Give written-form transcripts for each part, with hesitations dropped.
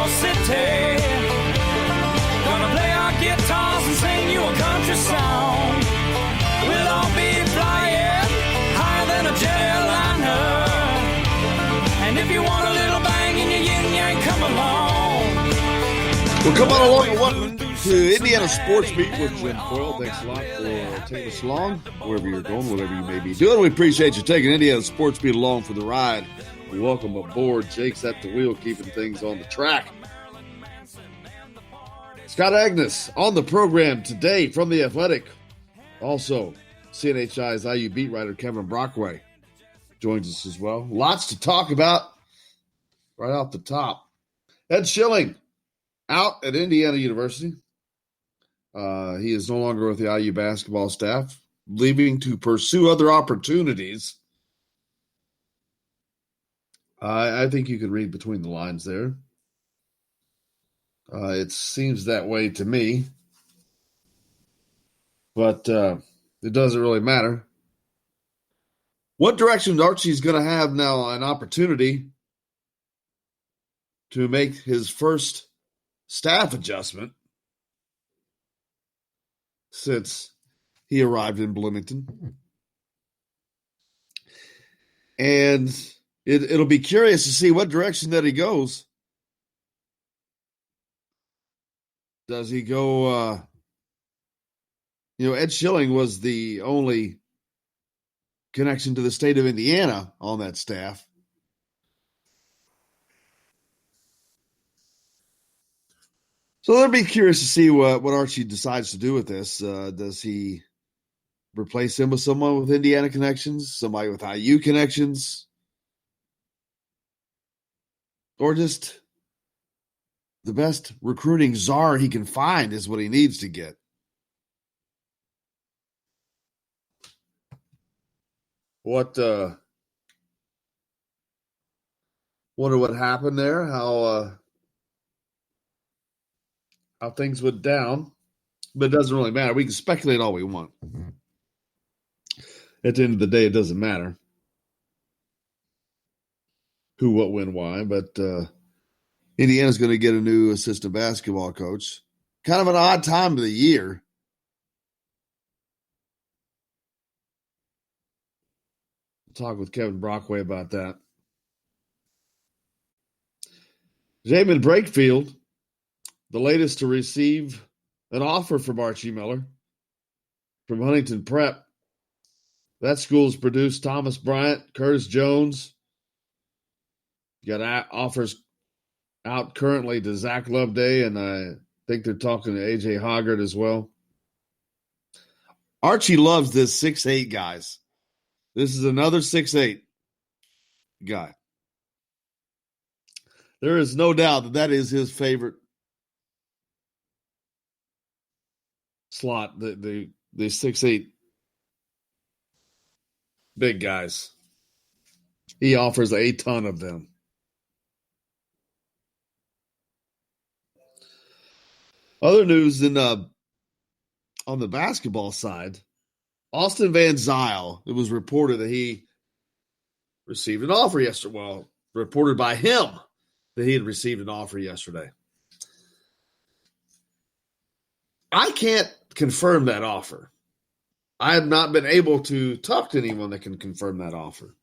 city. Gonna play our guitars and sing you a country song. We'll all be flying higher than a jetliner. And if you want a little bang in your yin yang, come along. Well, come on along and welcome to Indiana Sports Beat with Jim Coyle. Thanks a lot for taking us along, wherever you're going, whatever you may be doing. We appreciate you taking Indiana Sports Beat along for the ride. Welcome aboard. Jake's at the wheel, keeping things on the track. Scott Agnes on the program today from The Athletic. Also, CNHI's IU beat writer Kevin Brockway joins us as well. Lots to talk about right off the top. Ed Schilling out at Indiana University. He is no longer with the IU basketball staff, leaving to pursue other opportunities. I think you can read between the lines there. It seems that way to me. But it doesn't really matter. What direction Archie's going to have now an opportunity to make his first staff adjustment since he arrived in Bloomington. And it'll be curious to see what direction that he goes. Does he go, Ed Schilling was the only connection to the state of Indiana on that staff. So they'll be curious to see what Archie decides to do with this. Does he replace him with someone with Indiana connections, somebody with IU connections, or just the best recruiting czar he can find is what he needs to get? Wonder what happened there, how things went down, but it doesn't really matter. We can speculate all we want. At the end of the day, it doesn't matter who, what, when, why, but Indiana's going to get a new assistant basketball coach. Kind of an odd time of the year. Talk with Kevin Brockway about that. Jamin Brakefield, the latest to receive an offer from Archie Miller from Huntington Prep. That school's produced Thomas Bryant, Curtis Jones. You got offers out currently to Zach Loveday, and I think they're talking to A.J. Hoggard as well. Archie loves this 6'8" guys. This is another 6'8" guy. There is no doubt that is his favorite slot, the 6'8" big guys. He offers a ton of them. Other news on the basketball side, Austin Van Zyl, it was reported that he received an offer yesterday. Well, reported by him that he had received an offer yesterday. I can't confirm that offer. I have not been able to talk to anyone that can confirm that offer.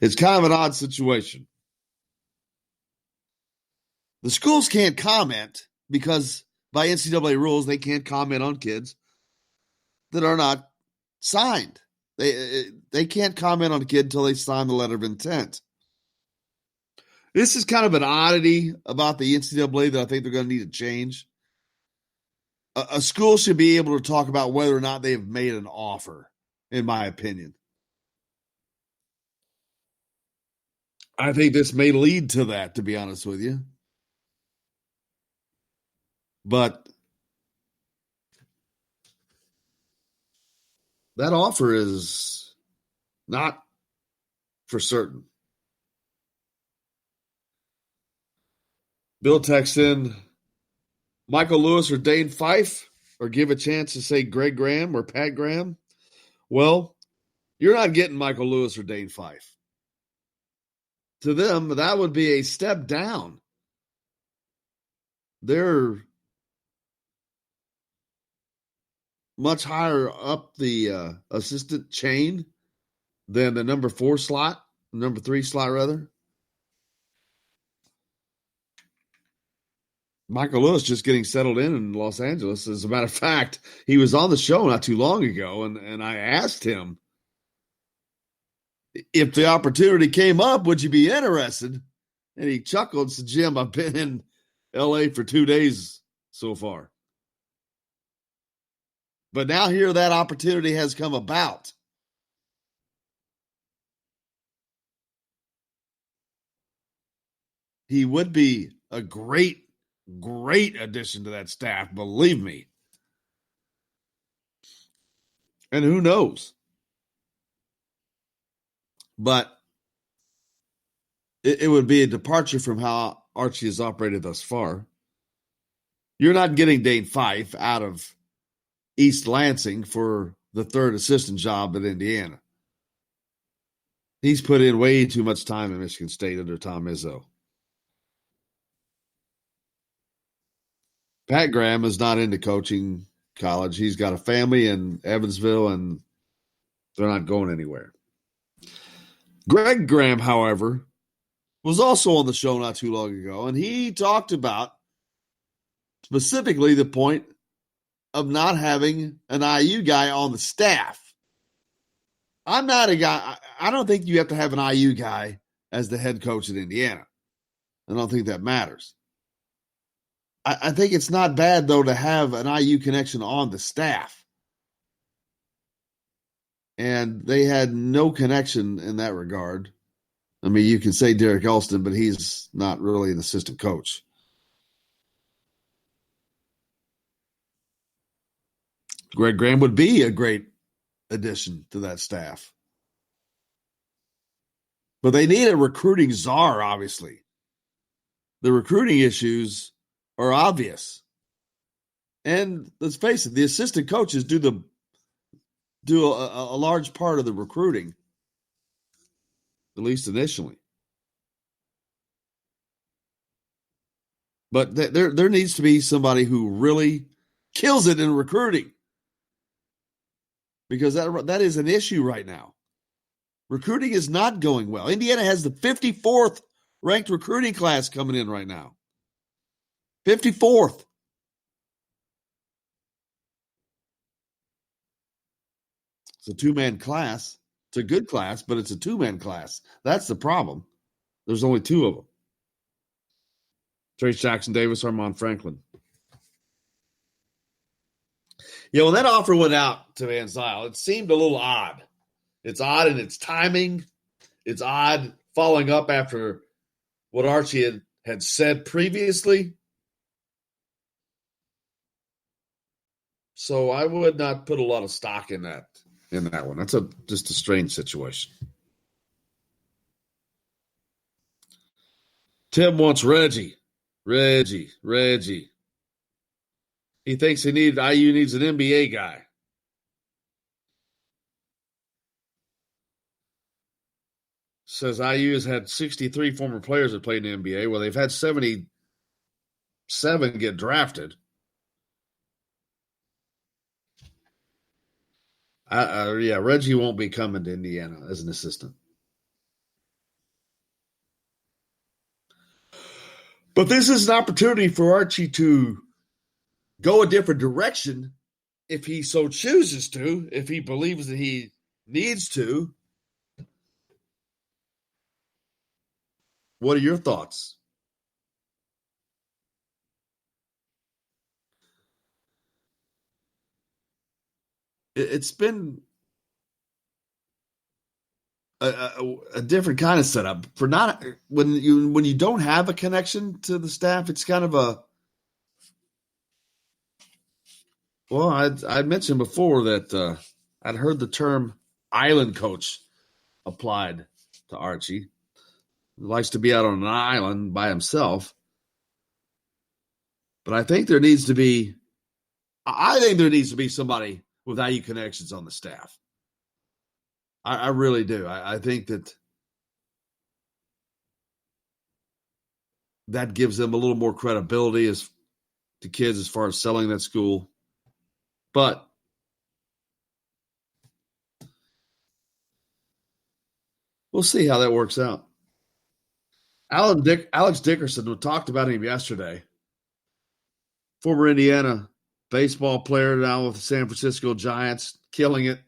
It's kind of an odd situation. The schools can't comment because by NCAA rules, they can't comment on kids that are not signed. They can't comment on a kid until they sign the letter of intent. This is kind of an oddity about the NCAA that I think they're going to need to change. A school should be able to talk about whether or not they have made an offer, in my opinion. I think this may lead to that, to be honest with you. But that offer is not for certain. Bill texts in, Michael Lewis or Dane Fife, or give a chance to say Greg Graham or Pat Graham. Well, you're not getting Michael Lewis or Dane Fife. To them, that would be a step down they're much higher up the assistant chain than the number 3 slot rather. Michael Lewis just getting settled in Los Angeles. As a matter of fact, he was on the show not too long ago, and I asked him, if the opportunity came up, would you be interested? And he chuckled and said, Jim, I've been in L.A. for 2 days so far. But now here that opportunity has come about. He would be a great addition to that staff, believe me. And who knows? But it would be a departure from how Archie has operated thus far. You're not getting Dane Fife out of East Lansing for the third assistant job at Indiana. He's put in way too much time at Michigan State under Tom Izzo. Pat Graham is not into coaching college. He's got a family in Evansville, and they're not going anywhere. Greg Graham, however, was also on the show not too long ago, and he talked about specifically the point of not having an IU guy on the staff. I'm not a guy. I don't think you have to have an IU guy as the head coach at Indiana. I don't think that matters. I think it's not bad, though, to have an IU connection on the staff. And they had no connection in that regard. I mean, you can say Derek Elston, but he's not really an assistant coach. Greg Graham would be a great addition to that staff. But they need a recruiting czar, obviously. The recruiting issues are obvious. And let's face it, the assistant coaches do a large part of the recruiting, at least initially. But there needs to be somebody who really kills it in recruiting, because that is an issue right now. Recruiting is not going well. Indiana has the 54th ranked recruiting class coming in right now. 54th. It's a two-man class. It's a good class, but it's a two-man class. That's the problem. There's only two of them. Trace Jackson Davis, Armand Franklin. Yeah, when that offer went out to Van Zyl, it seemed a little odd. It's odd in its timing. It's odd following up after what Archie had said previously. So I would not put a lot of stock in that one. That's just a strange situation. Tim wants Reggie. He thinks IU needs an NBA guy. Says IU has had 63 former players that played in the NBA. Well, they've had 77 get drafted. Reggie won't be coming to Indiana as an assistant. But this is an opportunity for Archie to go a different direction if he so chooses to, if he believes that he needs to. What are your thoughts? It's been a different kind of setup for not when you don't have a connection to the staff. It's kind of I mentioned before that I'd heard the term island coach applied to Archie. He likes to be out on an island by himself. But I think there needs to be somebody with IU connections on the staff. I really do. I think that gives them a little more credibility to kids as far as selling that school. But we'll see how that works out. Alex Dickerson talked about him yesterday. Former Indiana baseball player now with the San Francisco Giants, killing it.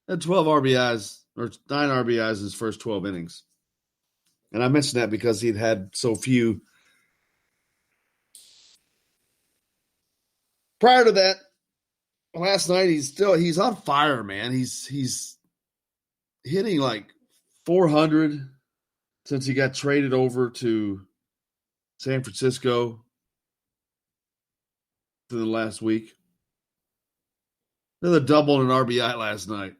Had 12 RBIs, or 9 RBIs in his first 12 innings. And I mentioned that because he'd had so few. Prior to that, last night he's on fire, man. He's hitting like 400 since he got traded over to San Francisco for the last week. Another double and an RBI last night.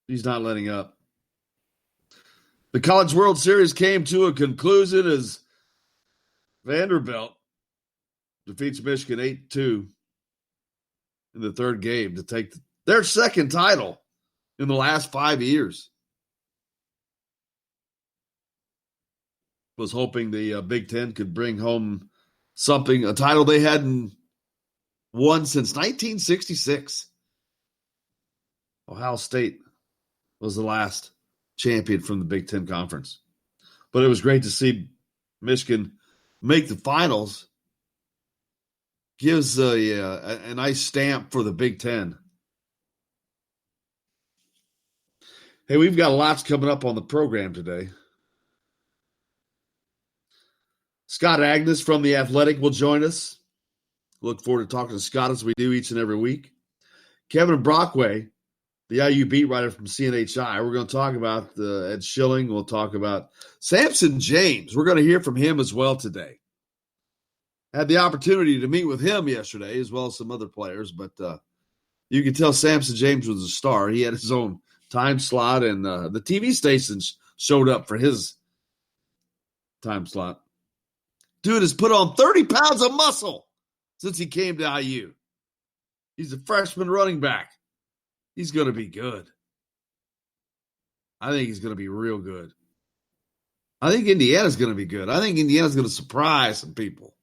He's not letting up. The College World Series came to a conclusion as Vanderbilt defeats Michigan 8-2 in the third game to take their second title in the last 5 years. Was hoping the Big Ten could bring home a title they hadn't won since 1966. Ohio State was the last champion from the Big Ten Conference. But it was great to see Michigan make the finals. Gives a nice stamp for the Big Ten. Hey, we've got lots coming up on the program today. Scott Agnes from The Athletic will join us. Look forward to talking to Scott as we do each and every week. Kevin Brockway, the IU beat writer from CNHI. We're going to talk about Ed Schilling. We'll talk about Samson James. We're going to hear from him as well today. Had the opportunity to meet with him yesterday as well as some other players, but you can tell Samson James was a star. He had his own time slot, and the TV stations showed up for his time slot. Dude has put on 30 pounds of muscle since he came to IU. He's a freshman running back. He's going to be good. I think he's going to be real good. I think Indiana's going to be good. I think Indiana's going to surprise some people.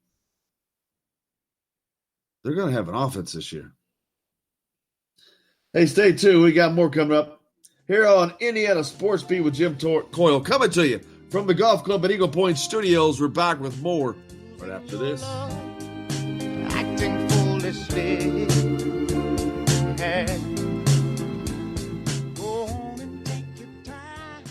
They're going to have an offense this year. Hey, stay tuned. We got more coming up here on Indiana Sports Beat with Jim Coyle. Coming to you from the Golf Club at Eagle Point Studios. We're back with more right after this. Acting foolishly. Go on and take your time.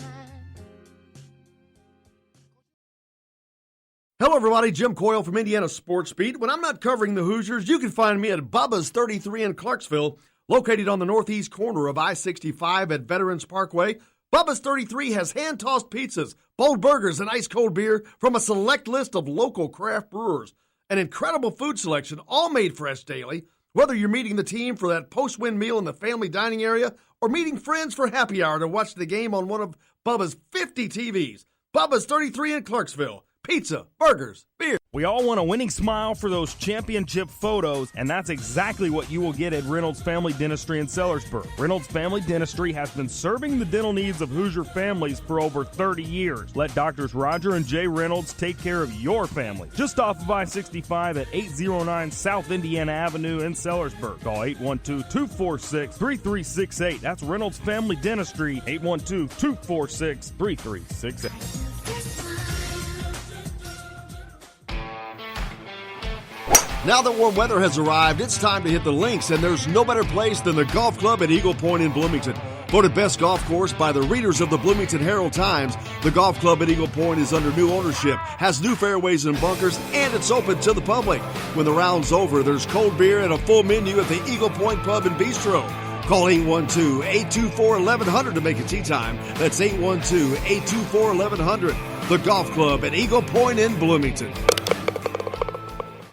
Hello, everybody. Jim Coyle from Indiana Sports Beat. When I'm not covering the Hoosiers, you can find me at Bubba's 33 in Clarksville, located on the northeast corner of I-65 at Veterans Parkway. Bubba's 33 has hand-tossed pizzas, bold burgers, and ice-cold beer from a select list of local craft brewers. An incredible food selection, all made fresh daily. Whether you're meeting the team for that post-win meal in the family dining area or meeting friends for happy hour to watch the game on one of Bubba's 50 TVs. Bubba's 33 in Clarksville. Pizza, burgers, beer. We all want a winning smile for those championship photos, and that's exactly what you will get at Reynolds Family Dentistry in Sellersburg. Reynolds Family Dentistry has been serving the dental needs of Hoosier families for over 30 years. Let Doctors Roger and Jay Reynolds take care of your family. Just off of I-65 at 809 South Indiana Avenue in Sellersburg. Call 812-246-3368. That's Reynolds Family Dentistry, 812-246-3368. Now that warm weather has arrived, it's time to hit the links, and there's no better place than the Golf Club at Eagle Point in Bloomington. Voted best golf course by the readers of the Bloomington Herald-Times, the Golf Club at Eagle Point is under new ownership, has new fairways and bunkers, and it's open to the public. When the round's over, there's cold beer and a full menu at the Eagle Point Pub and Bistro. Call 812-824-1100 to make a tee time. That's 812-824-1100. The Golf Club at Eagle Point in Bloomington.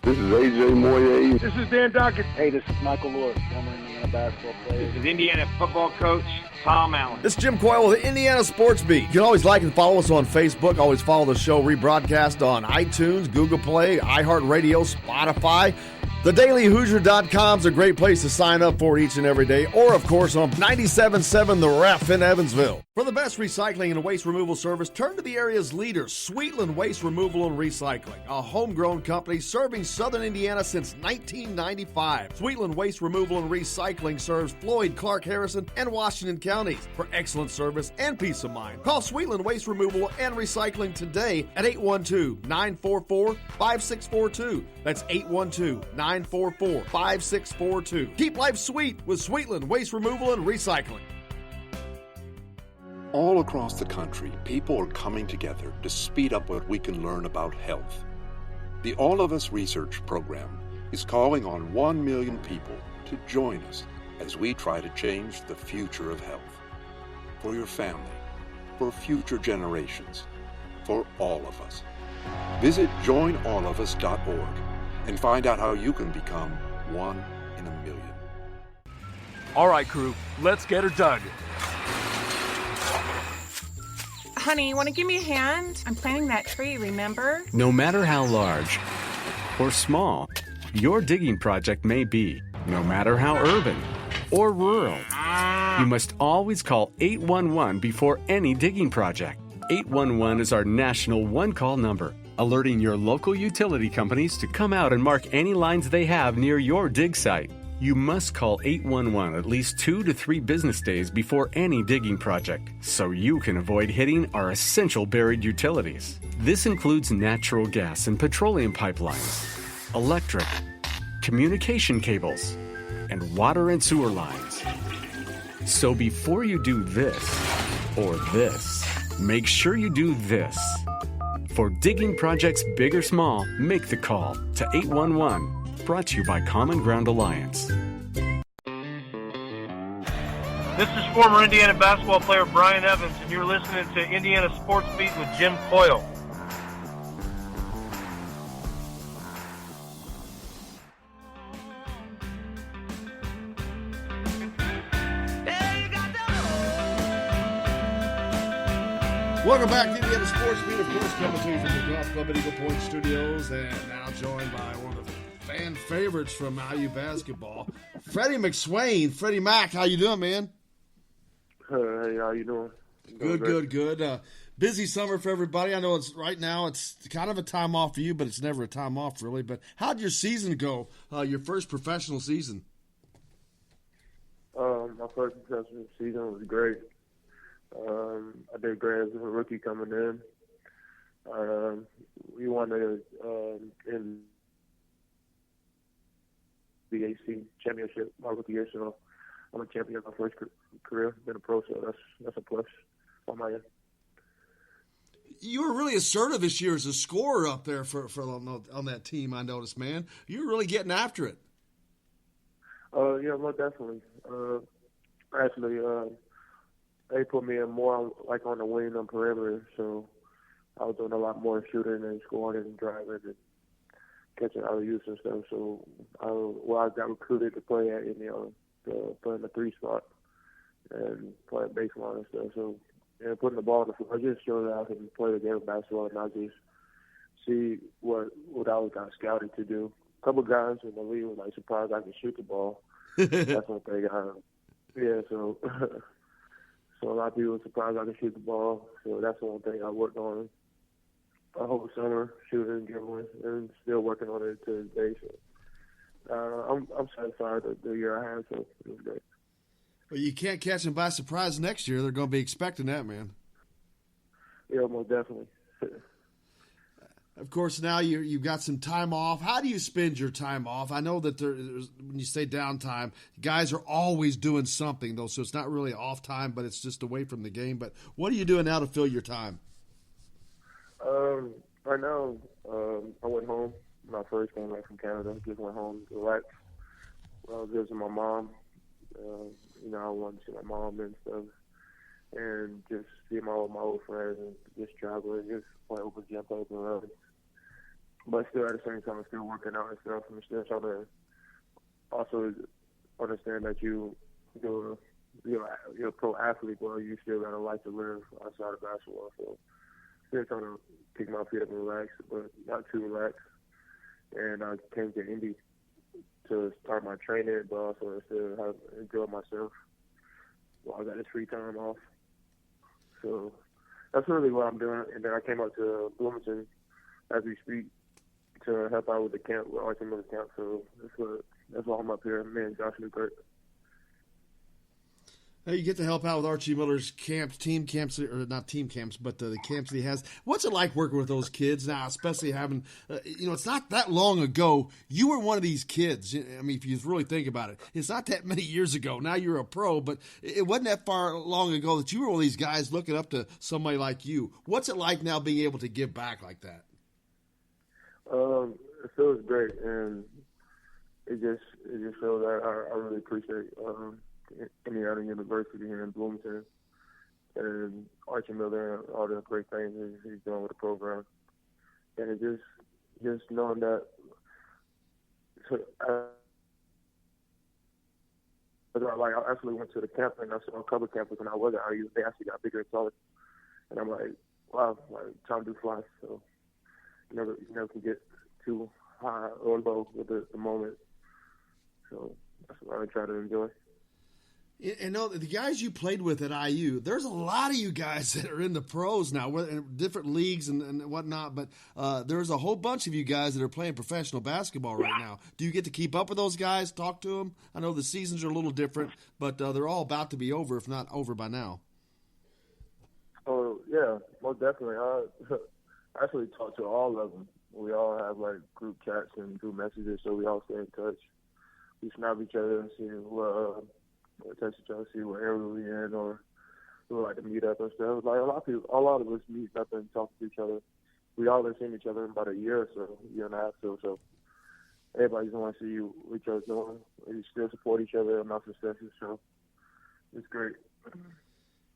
This is A.J. Moye. This is Dan Dockett. Hey, this is Michael Lewis, former Indiana basketball player. This is Indiana football coach Tom Allen. This is Jim Coyle with the Indiana Sports Beat. You can always like and follow us on Facebook. Always follow the show rebroadcast on iTunes, Google Play, iHeartRadio, Spotify. TheDailyHoosier.com is a great place to sign up for each and every day. Or, of course, on 97.7 The Ref in Evansville. For the best recycling and waste removal service, turn to the area's leader, Sweetland Waste Removal and Recycling, a homegrown company serving southern Indiana since 1995. Sweetland Waste Removal and Recycling serves Floyd, Clark, Harrison, and Washington counties. For excellent service and peace of mind, call Sweetland Waste Removal and Recycling today at 812-944-5642. That's 812-944-5642. Keep life sweet with Sweetland Waste Removal and Recycling. All across the country, people are coming together to speed up what we can learn about health. The All of Us Research Program is calling on 1 million people to join us as we try to change the future of health. For your family, for future generations, for all of us. Visit joinallofus.org and find out how you can become 1 in a million. All right, crew, let's get her dug. Honey, you want to give me a hand? I'm planting that tree, remember? No matter how large or small your digging project may be, no matter how urban or rural, you must always call 811 before any digging project. 811 is our national one-call number, alerting your local utility companies to come out and mark any lines they have near your dig site. You must call 811 at least 2 to 3 business days before any digging project, so you can avoid hitting our essential buried utilities. This includes natural gas and petroleum pipelines, electric, communication cables, and water and sewer lines. So before you do this or this, make sure you do this. For digging projects big or small, make the call to 811. Brought to you by Common Ground Alliance. This is former Indiana basketball player Brian Evans, and you're listening to Indiana Sports Beat with Jim Coyle. Welcome back to Indiana Sports Beat, of course, coming to you from the Golf Club at Eagle Point Studios, and now joined by one of the fan favorites from IU basketball, Freddie McSwain. Freddie Mac, how you doing, man? Hey, how you doing? Good. Busy summer for everybody. I know it's right now. It's kind of a time off for you, but it's never a time off, really. But how'd your season go? Your first professional season? My first professional season was great. I did great as a rookie coming in. We won the AC championship my rookie year, so I'm a champion of my first career. Been a pro, so that's a plus on my end. You were really assertive this year as a scorer up there for on that team. I noticed, man. You were really getting after it. Yeah, most definitely. Actually, they put me in more like on the wing on perimeter, so I was doing a lot more shooting and scoring and driving and catching alley-oops and stuff. So I got recruited to play at play in the 3 spot and play at baseline and stuff. So putting the ball on the floor, I just showed that I can play the game of basketball and not just see what I was got scouted to do. A couple of guys in the league were like surprised I could shoot the ball. That's one thing. So a lot of people were surprised I could shoot the ball. So that's one thing I worked on a whole summer, shooting, dribbling, and still working on it to this day. So I'm satisfied with the year I had, so it was great. Well, you can't catch them by surprise next year. They're going to be expecting that, man. Yeah, most definitely. Of course, now you've got some time off. How do you spend your time off? I know that there's, when you say downtime, guys are always doing something, though, so it's not really off time, but it's just away from the game. But what are you doing now to fill your time? Right now, I went home. My first came back from Canada. Just went home to relax. I was visiting my mom. I wanted to see my mom and stuff, and just see my old friends and just travel and just play open gym, play open runs. But still, at the same time, I'm still working out and stuff. I'm still trying to also understand that you're a pro athlete, but you still got a life to live outside of basketball. So still trying to pick my feet up and relax, but not too relaxed. And I came to Indy to start my training, but also still have enjoy myself while I got this free time off. So that's really what I'm doing. And then I came up to Bloomington as we speak to help out with the camp, with Archie Miller camp. So that's why I'm up here. Me and Josh Newkirk. You get to help out with Archie Miller's camps, team camps, or not team camps, but the camps that he has. What's it like working with those kids now, especially having, it's not that long ago. You were one of these kids. I mean, if you really think about it, it's not that many years ago. Now you're a pro, but it wasn't that far long ago that you were one of these guys looking up to somebody like you. What's it like now being able to give back like that? It feels great, and it just shows that I really appreciate Indiana University here in Bloomington and Archie Miller and all the great things he's doing with the program. And it just knowing that I actually went to the camp and I saw a couple of campus when I was at IU. They actually got bigger and taller. And I'm like, wow, time to fly. So you never can get too high or low with the moment. So that's what I try to enjoy. And the guys you played with at IU, there's a lot of you guys that are in the pros now, in different leagues and whatnot, but there's a whole bunch of you guys that are playing professional basketball right now. Do you get to keep up with those guys, talk to them? I know the seasons are a little different, but they're all about to be over, if not over by now. Oh, yeah, most definitely. I actually talk to all of them. We all have, group chats and group messages, so we all stay in touch. We snap each other and see text each other, see what area we in, or we like to meet up and stuff. Like a lot of us meet up and talk to each other. We all been seeing each other in about a year or so, year and a half or so. Everybody's want to see what each other's doing. We still support each other in our successes, so it's great.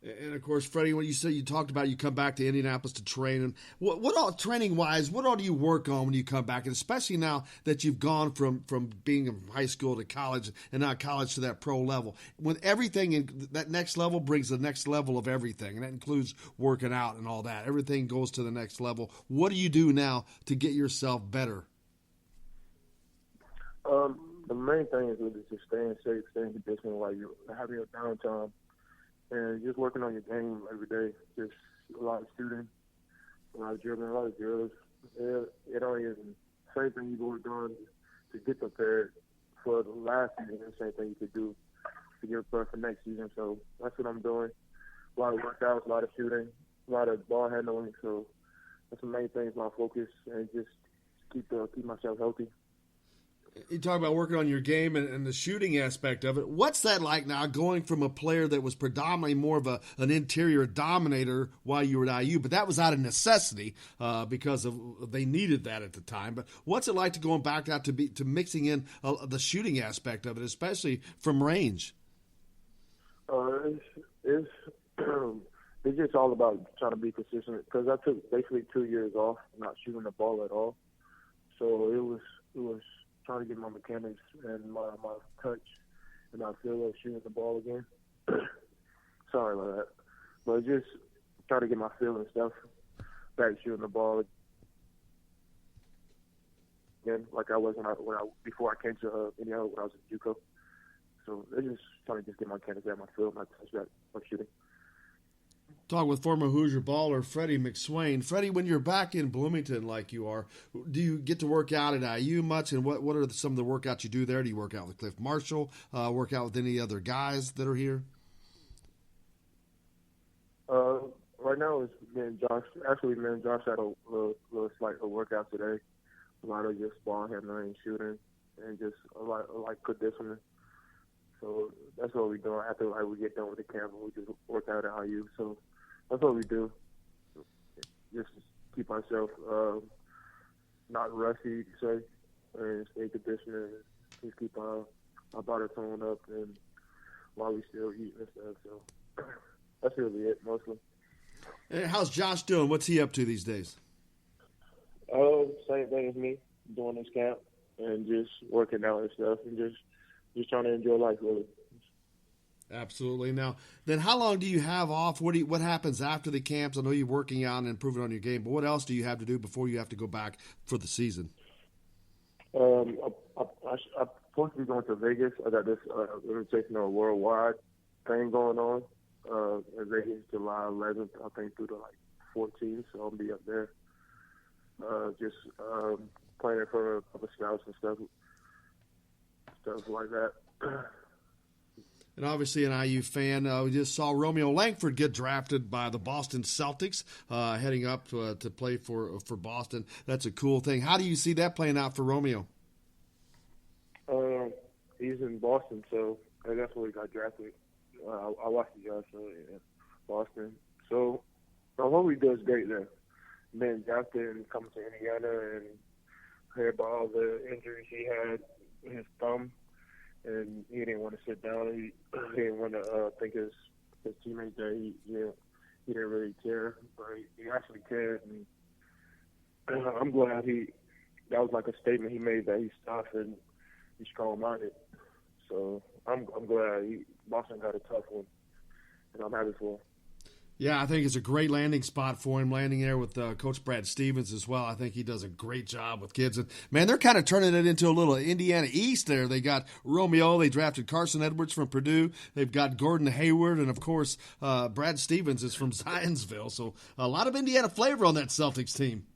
And of course, Freddie, when you said you talked about you come back to Indianapolis to train, and what all training wise, what all do you work on when you come back, and especially now that you've gone from being in high school to college and now college to that pro level, when everything in that next level brings the next level of everything, and that includes working out and all that. Everything goes to the next level. What do you do now to get yourself better? The main thing is really just staying safe, staying conditioned while you have your downtime. And just working on your game every day. Just a lot of shooting, a lot of dribbling, a lot of drills. It only is the same thing you work on to get prepared for the last season, the same thing you could do to get prepared for next season. So that's what I'm doing. A lot of workouts, a lot of shooting, a lot of ball handling. So that's the main thing is my focus, and just keep myself healthy. You talk about working on your game and the shooting aspect of it. What's that like now, going from a player that was predominantly more of an interior dominator while you were at IU, but that was out of necessity because they needed that at the time. But what's it like to going back out to mixing in the shooting aspect of it, especially from range? It's just all about trying to be consistent, because I took basically 2 years off not shooting the ball at all. So it was trying to get my mechanics and my touch and my feel of shooting the ball again. Sorry about that. But just trying to get my feel and stuff back shooting the ball again, like I was before I came to Indiana when I was in JUCO. So it's just trying to just get my mechanics back, my feel, my touch back, my shooting. Talk with former Hoosier baller Freddie McSwain. Freddie, when you're back in Bloomington like you are, do you get to work out at IU much? And what are some of the workouts you do there? Do you work out with Cliff Marshall? Work out with any other guys that are here? Right now it's me and Josh. Actually, me and Josh had a little slight workout today. A lot of just ball handling, shooting, and just a lot of conditioning. So that's what we do. After we get done with the camp, we just work out at IU. So that's what we do. Just keep ourselves not rusty, you could say, and stay conditioned, and just keep our body tone up, and while we still eat and stuff. So that's really it, mostly. And how's Josh doing? What's he up to these days? Same thing as me, doing this camp and just working out and stuff, and just trying to enjoy life, really. Absolutely. Now, then how long do you have off? What happens after the camps? I know you're working out and improving on your game, but what else do you have to do before you have to go back for the season? I'm supposed to be going to Vegas. I got this invitation on a worldwide thing going on. It's July 11th, I think, through to like 14th, so I'll be up there. Just playing for a couple scouts and stuff like that. And obviously an IU fan. We just saw Romeo Langford get drafted by the Boston Celtics, heading up to play for Boston. That's a cool thing. How do you see that playing out for Romeo? He's in Boston, so I definitely got drafted. I watched the draft in Boston. So what we do is great there. Being drafted and coming to Indiana and heard about all the injuries he had with his thumb, and he didn't want to sit down. He didn't want to think his teammates that he didn't really care, but he actually cared. And I'm glad that was like a statement he made that he's tough and he's strong-minded. So I'm glad Boston got a tough one, and I'm happy for him. Yeah, I think it's a great landing spot for him, landing there with Coach Brad Stevens as well. I think he does a great job with kids. And, man, they're kind of turning it into a little Indiana East there. They got Romeo. They drafted Carson Edwards from Purdue. They've got Gordon Hayward. And, of course, Brad Stevens is from Zionsville. So a lot of Indiana flavor on that Celtics team.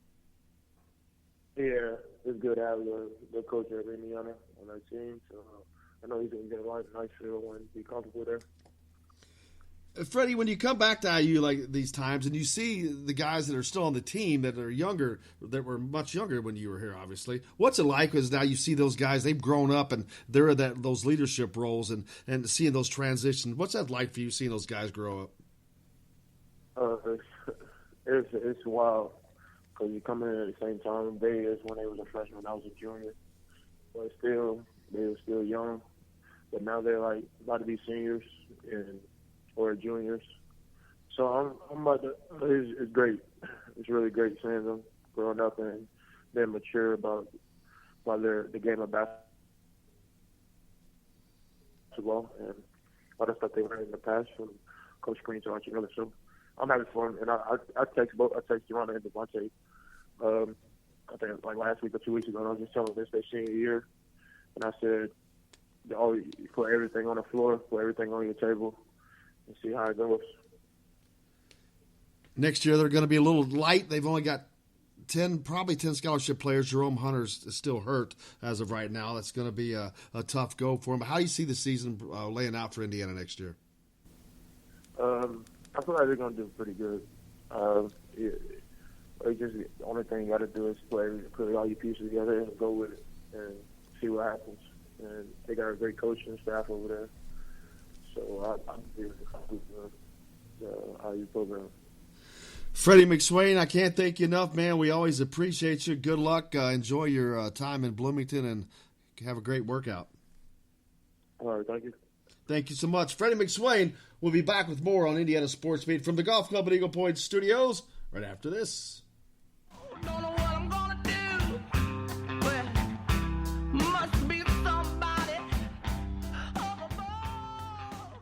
Yeah, it's good to have the coach of Indiana on that team. So I know he's going to get a lot of nice feel and be comfortable there. Freddie, when you come back to IU like these times and you see the guys that are still on the team that are younger, that were much younger when you were here, obviously, what's it like as now you see those guys, they've grown up and they're in those leadership roles and seeing those transitions? What's that like for you seeing those guys grow up? It's wild because you come in at the same time. They is when they was a freshman, I was a junior, but still they were still young. But now they're like about to be seniors or juniors. So I'm about to, it's great. It's really great seeing them growing up and being mature about the game of basketball and all the stuff they learned in the past from Coach Green to Archie Miller. So I'm happy for them. And I text Geronda and Devontae, I think like last week or 2 weeks ago, and I was just telling them this their senior year. And I said, put everything on the floor, put everything on your table, and see how it goes. Next year they're going to be a little light. They've only got probably 10 scholarship players. Jerome Hunter's is still hurt as of right now. That's going to be a tough go for him. But how do you see the season laying out for Indiana next year? I feel like they're going to do pretty good. The only thing you got to do is put all your pieces together and go with it and see what happens. And they got a great coaching staff over there. So I'm really happy with the IU program. Freddie McSwain, I can't thank you enough, man. We always appreciate you. Good luck. Enjoy your time in Bloomington and have a great workout. All right, thank you. Thank you so much. Freddie McSwain will be back with more on Indiana Sports Beat from the Golf Club at Eagle Point Studios right after this. Don't know what I'm gonna do, but must be somebody up above.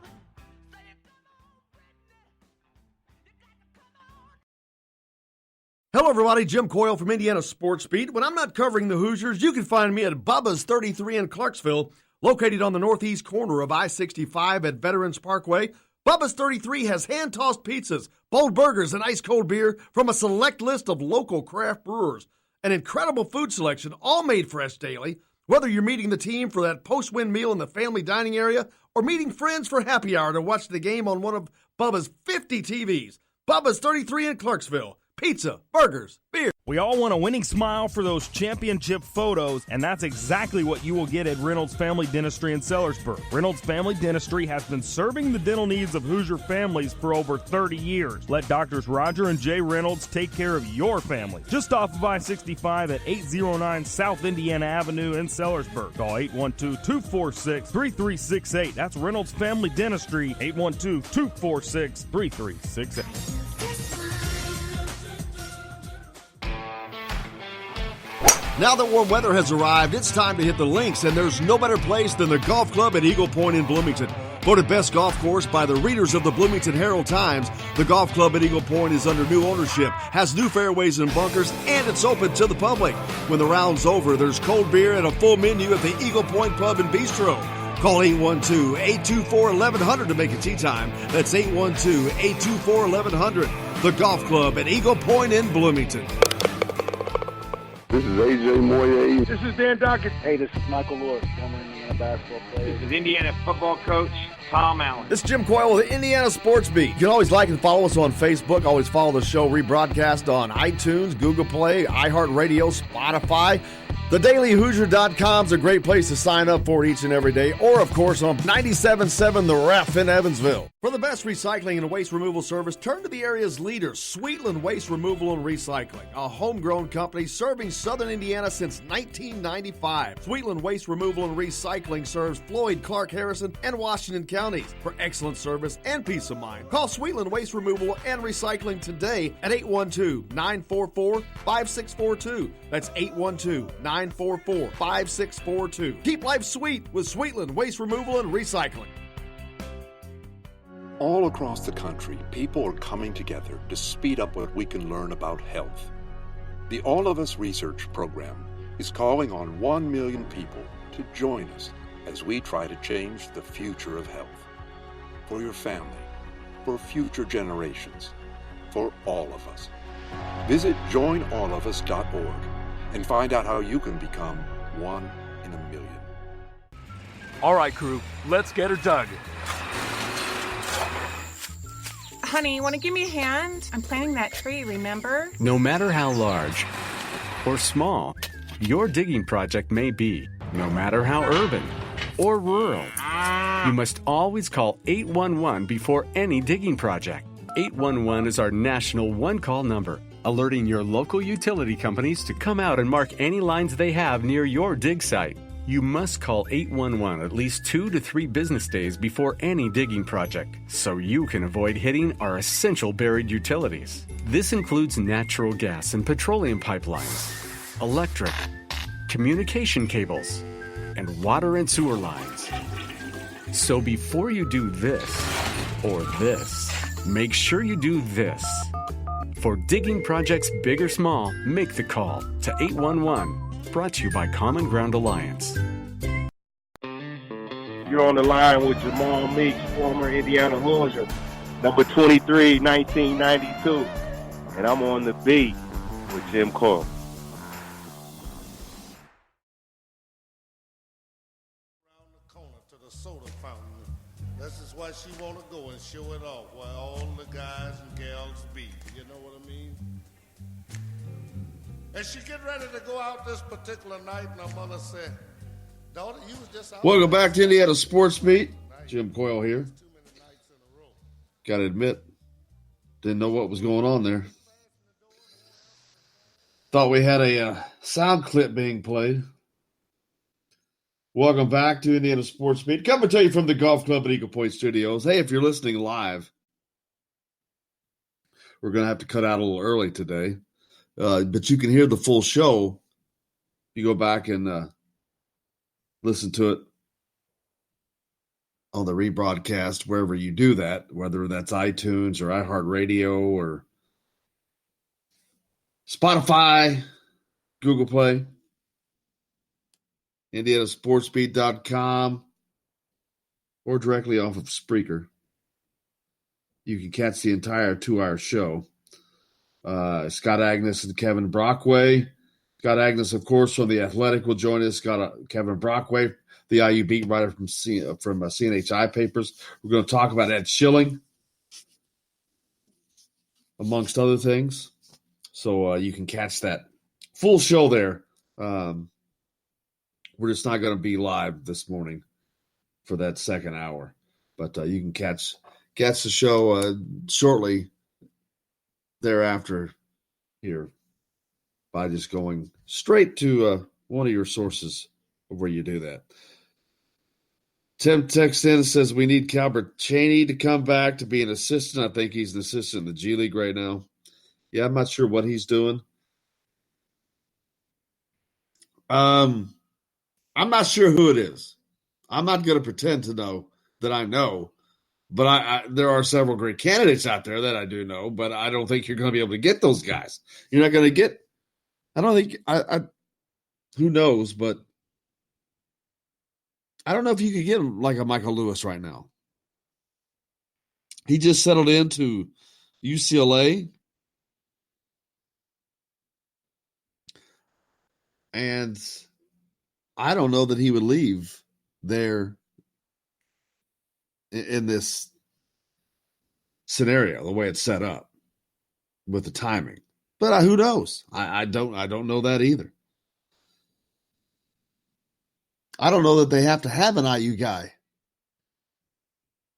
Hello, everybody. Jim Coyle from Indiana Sports Beat. When I'm not covering the Hoosiers, you can find me at Bubba's 33 in Clarksville, located on the northeast corner of I-65 at Veterans Parkway. Bubba's 33 has hand-tossed pizzas, bold burgers, and ice-cold beer from a select list of local craft brewers. An incredible food selection, all made fresh daily. Whether you're meeting the team for that post-win meal in the family dining area or meeting friends for happy hour to watch the game on one of Bubba's 50 TVs. Bubba's 33 in Clarksville. Pizza, burgers, beer. We all want a winning smile for those championship photos, and that's exactly what you will get at Reynolds Family Dentistry in Sellersburg. Reynolds Family Dentistry has been serving the dental needs of Hoosier families for over 30 years. Let Doctors Roger and Jay Reynolds take care of your family. Just off of I-65 at 809 South Indiana Avenue in Sellersburg. Call 812-246-3368. That's Reynolds Family Dentistry, 812-246-3368. Now that warm weather has arrived, it's time to hit the links, and there's no better place than the Golf Club at Eagle Point in Bloomington. Voted best golf course by the readers of the Bloomington Herald-Times, the Golf Club at Eagle Point is under new ownership, has new fairways and bunkers, and it's open to the public. When the round's over, there's cold beer and a full menu at the Eagle Point Pub and Bistro. Call 812-824-1100 to make it tea time. That's 812-824-1100. The Golf Club at Eagle Point in Bloomington. This is A.J. Moye. This is Dan Dockett. Hey, this is Michael Lord, former Indiana basketball player. This is Indiana football coach Tom Allen. This is Jim Coyle with the Indiana Sports Beat. You can always like and follow us on Facebook. Always follow the show rebroadcast on iTunes, Google Play, iHeartRadio, Spotify. TheDailyHoosier.com is a great place to sign up for each and every day, or, of course, on 97.7 The Ref in Evansville. For the best recycling and waste removal service, turn to the area's leader, Sweetland Waste Removal and Recycling, a homegrown company serving southern Indiana since 1995. Sweetland Waste Removal and Recycling serves Floyd, Clark, Harrison, and Washington counties. For excellent service and peace of mind, call Sweetland Waste Removal and Recycling today at 812-944-5642. That's 812-944-5642. Keep life sweet with Sweetland Waste Removal and Recycling. All across the country, people are coming together to speed up what we can learn about health. The All of Us Research Program is calling on 1 million people to join us as we try to change the future of health. For your family, for future generations, for all of us. Visit joinallofus.org and find out how you can become one in a million. All right, crew, let's get her dug. Honey, want to give me a hand? I'm planting that tree, remember? No matter how large or small your digging project may be, no matter how urban or rural, you must always call 811 before any digging project. 811 is our national one-call number, alerting your local utility companies to come out and mark any lines they have near your dig site. You must call 811 at least 2 to 3 business days before any digging project, so you can avoid hitting our essential buried utilities. This includes natural gas and petroleum pipelines, electric, communication cables, and water and sewer lines. So before you do this or this, make sure you do this. For digging projects big or small, make the call to 811. Brought to you by Common Ground Alliance. You're on the line with Jamal Meeks, former Indiana Hoosier, number 23, 1992. And I'm on the beat with Jim Coyle. This is why she want to go and show it off, where all the guys and gals be. You know what I mean? And she get ready to go out this particular night, and her mother said, "Daughter, you was just out." Welcome back to Indiana Sports Beat. Jim Coyle here. Got to admit, didn't know what was going on there. Thought we had a sound clip being played. Welcome back to Indiana Sports Beat. Coming to you from the Golf Club at Eagle Point Studios. Hey, if you're listening live, we're going to have to cut out a little early today. But you can hear the full show. You go back and listen to it on the rebroadcast, wherever you do that, whether that's iTunes or iHeartRadio or Spotify, Google Play, IndianaSportsBeat.com, or directly off of Spreaker. You can catch the entire 2-hour show. Scott Agnes and Kevin Brockway. Scott Agnes, of course, from The Athletic will join us. Kevin Brockway, the IU beat writer from CNHI Papers. We're going to talk about Ed Schilling, amongst other things. So you can catch that full show there. We're just not going to be live this morning for that second hour. But you can catch the show shortly thereafter here by just going straight to one of your sources where you do that. Tim texts in and says we need Calbert Cheney to come back to be an assistant. I think he's an assistant in the G League right now. Yeah, I'm not sure what he's doing. I'm not sure who it is. I'm not going to pretend to know that I know. But there are several great candidates out there that I do know, but I don't think you're going to be able to get those guys. You're not going to get – I don't think – who knows, but I don't know if you could get him like a Michael Lewis right now. He just settled into UCLA. And I don't know that he would leave there in this scenario, the way it's set up with the timing. But who knows? I don't know that either. I don't know that they have to have an IU guy.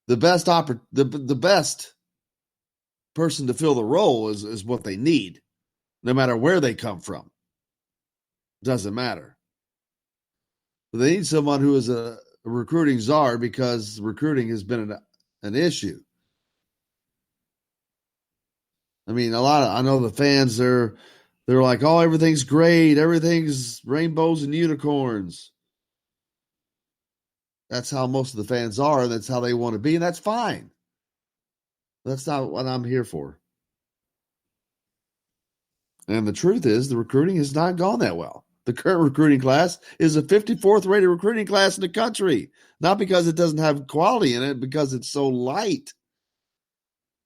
The best person to fill the role is what they need, no matter where they come from. Doesn't matter. But they need someone who is a recruiting czar, because recruiting has been an issue. I mean, I know the fans, they're like, oh, everything's great. Everything's rainbows and unicorns. That's how most of the fans are, and that's how they want to be, and that's fine. That's not what I'm here for. And the truth is, the recruiting has not gone that well. The current recruiting class is the 54th rated recruiting class in the country. Not because it doesn't have quality in it, because it's so light.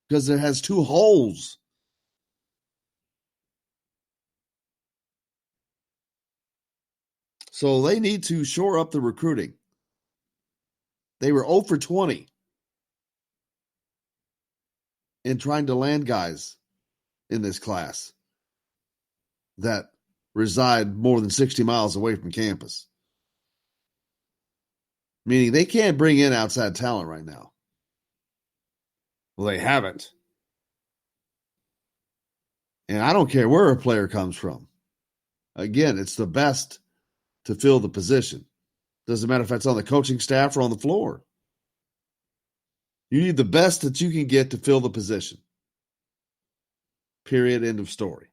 Because it has 2 holes. So they need to shore up the recruiting. They were 0 for 20 in trying to land guys in this class that reside more than 60 miles away from campus. Meaning they can't bring in outside talent right now. Well, they haven't. And I don't care where a player comes from. Again, it's the best to fill the position. Doesn't matter if that's on the coaching staff or on the floor. You need the best that you can get to fill the position. Period. End of story.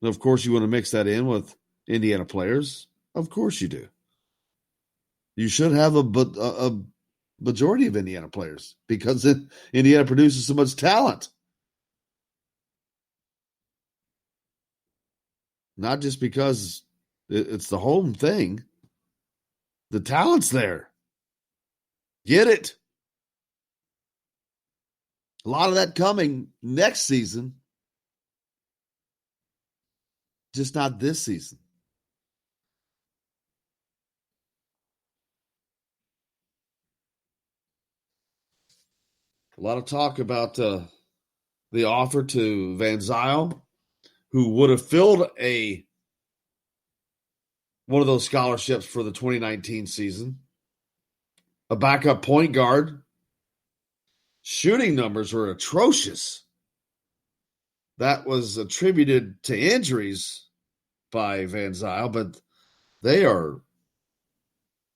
And of course, you want to mix that in with Indiana players. Of course you do. You should have a majority of Indiana players, because Indiana produces so much talent. Not just because it's the home thing. The talent's there. Get it. A lot of that coming next season. Just not this season. A lot of talk about the offer to Van Zyl, who would have filled one of those scholarships for the 2019 season. A backup point guard. Shooting numbers were atrocious. That was attributed to injuries by Van Zyl, but they are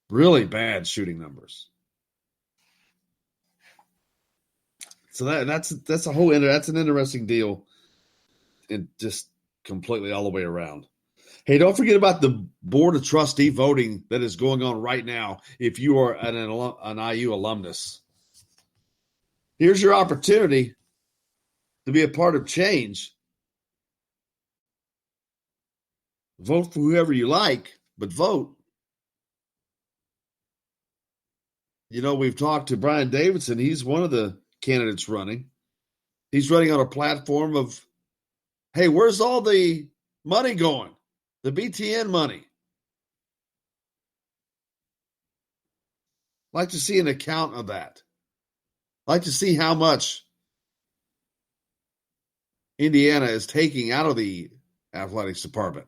really bad shooting numbers. So that's a whole that's an interesting deal, and just completely all the way around. Hey, don't forget about the Board of Trustee voting that is going on right now if you are an IU alumnus. Here's your opportunity to be a part of change. Vote for whoever you like, but vote. You know, we've talked to Brian Davidson. He's one of the candidates running. He's running on a platform of, hey, where's all the money going? The BTN money. Like to see an account of that. Like to see how much Indiana is taking out of the athletics department.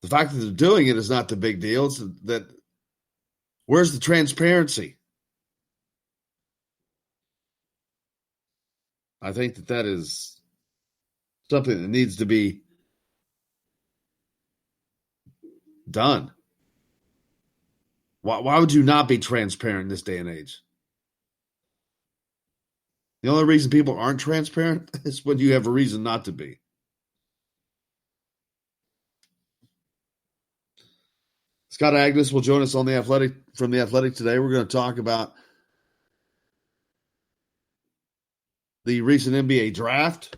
The fact that they're doing it is not the big deal. It's that where's the transparency? I think that is something that needs to be done. Why would you not be transparent in this day and age? The only reason people aren't transparent is when you have a reason not to be. Scott Agnes will join us on The Athletic today. We're going to talk about the recent NBA draft.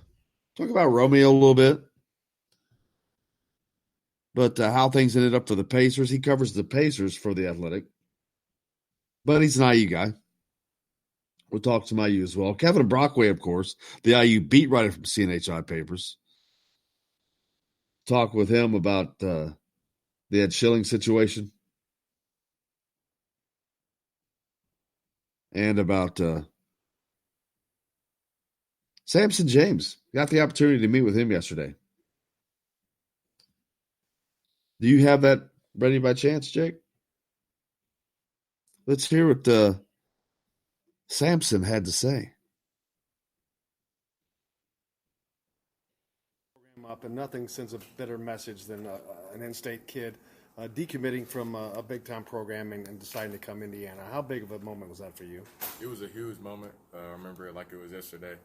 Talk about Romeo a little bit. But how things ended up for the Pacers, he covers the Pacers for The Athletic. But he's an IU guy. We'll talk some IU as well. Kevin Brockway, of course, the IU beat writer from CNHI Papers. Talk with him about the Ed Schilling situation. And about Samson James. Got the opportunity to meet with him yesterday. Do you have that ready by chance, Jake? Let's hear what Samson had to say. Up and nothing sends a better message than an in-state kid decommitting from a big-time program and deciding to come Indiana. How big of a moment was that for you? It was a huge moment. I remember it like it was yesterday.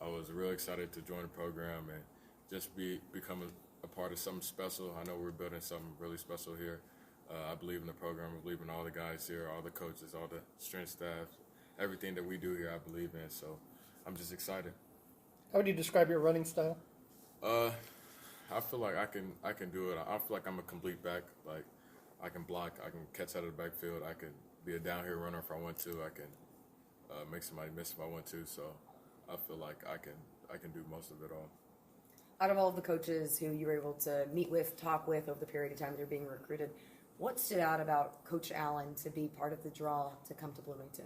I was real excited to join the program and just become a part of something special. I know we're building something really special here. I believe in the program. I believe in all the guys here, all the coaches, all the strength staff, everything that we do here I believe in. So I'm just excited. How would you describe your running style? I feel like I can do it. I feel like I'm a complete back. Like I can block, I can catch out of the backfield, I can be a down here runner if I want to. I can make somebody miss if I want to. So I feel like I can do most of it all. Out of all of the coaches who you were able to meet with, talk with over the period of time you're being recruited, what stood out about Coach Allen to be part of the draw to come to Bloomington?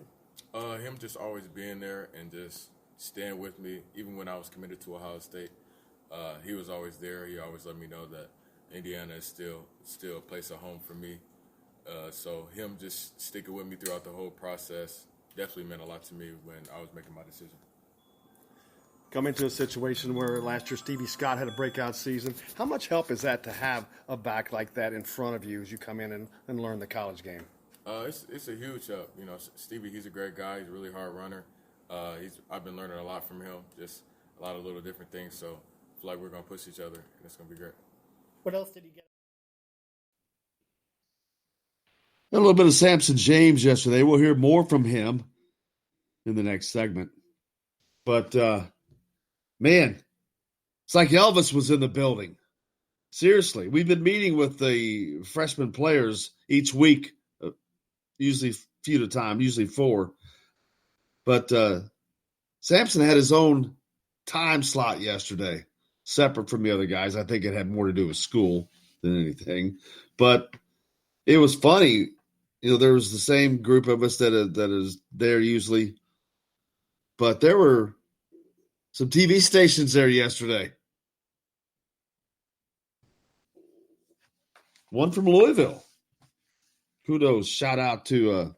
Him just always being there and just staying with me, even when I was committed to Ohio State. He was always there. He always let me know that Indiana is still a place of home for me. So him just sticking with me throughout the whole process definitely meant a lot to me when I was making my decision. Come into a situation where last year Stevie Scott had a breakout season. How much help is that to have a back like that in front of you as you come in and learn the college game? It's a huge help. You know, Stevie, he's a great guy. He's a really hard runner. I've been learning a lot from him, just a lot of little different things. So I feel like we're going to push each other, and it's going to be great. What else did he get? A little bit of Samson James yesterday. We'll hear more from him in the next segment. But, man, it's like Elvis was in the building. Seriously, we've been meeting with the freshman players each week, usually a few at a time, usually 4. But Samson had his own time slot yesterday, separate from the other guys. I think it had more to do with school than anything. But it was funny. You know, there was the same group of us that is there usually. But there were some TV stations there yesterday. One from Louisville. Kudos. Shout out to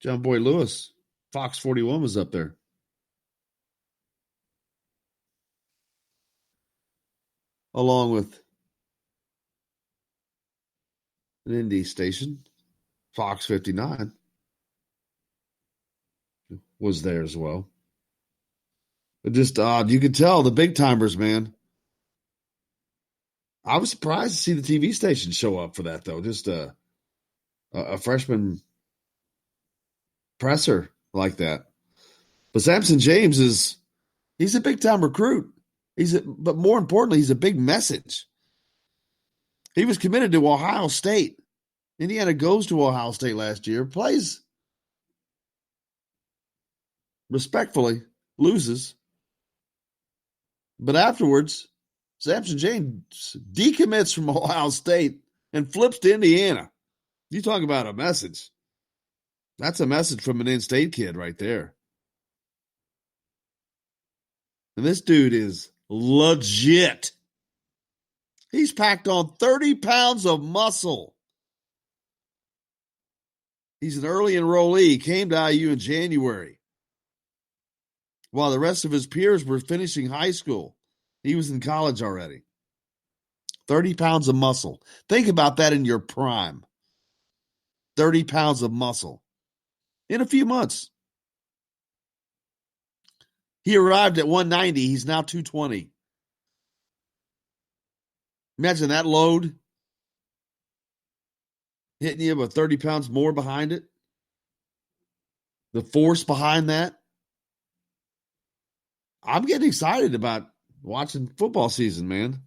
John Boy Lewis. Fox 41 was up there. Along with an indie station, Fox 59 was there as well. Just odd. You could tell the big timers, man. I was surprised to see the TV station show up for that, though. Just a freshman presser like that. But Samson James he's a big-time recruit. But more importantly, he's a big message. He was committed to Ohio State. Indiana goes to Ohio State last year, plays respectfully, loses. But afterwards, Samson James decommits from Ohio State and flips to Indiana. You talk about a message. That's a message from an in-state kid right there. And this dude is legit. He's packed on 30 pounds of muscle. He's an early enrollee, came to IU in January. While the rest of his peers were finishing high school, he was in college already. 30 pounds of muscle. Think about that in your prime. 30 pounds of muscle in a few months. He arrived at 190. He's now 220. Imagine that load hitting you with 30 pounds more behind it. The force behind that. I'm getting excited about watching football season, man.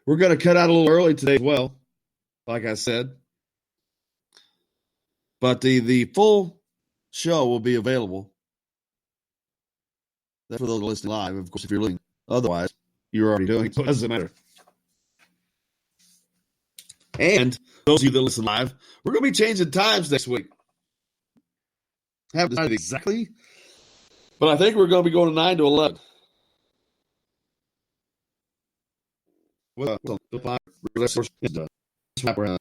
We're going to cut out a little early today as well, like I said. But the full show will be available. That's for those listening live. Of course, if you're listening otherwise, you're already doing it, so it doesn't matter. And those of you that listen live, we're going to be changing times next week. Haven't decided exactly, but I think we're going to be going to 9 to 11. Well, let's wrap around.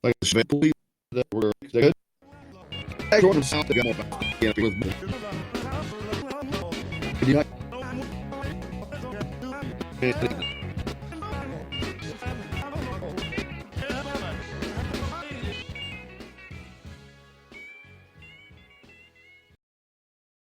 Like we're good. Hey, Jordan South, they got more back. Yeah, with me.